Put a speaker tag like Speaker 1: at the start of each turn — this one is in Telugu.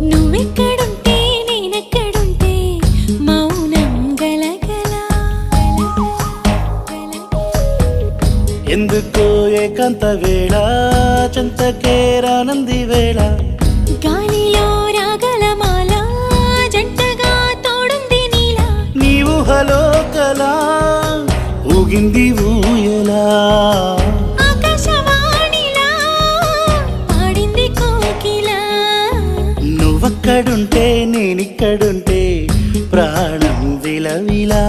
Speaker 1: నువ్వెక్కడుంటే నేనెక్కడుంటే మౌనం గలగల
Speaker 2: ఎందుకో ఏకాంత వేళ చెంతకే రానంది వేళ
Speaker 1: గాలిలో రాగల మాల జంటగా తోడుంది నీలా
Speaker 2: నీ ఊహలో కలా ఊగింది ఊయలా
Speaker 1: ఆకాశవాణిలా పాడింది కోకిలా
Speaker 2: నువ్వక్కడుంటే నేనిక్కడుంటే ప్రాణం విలవిలా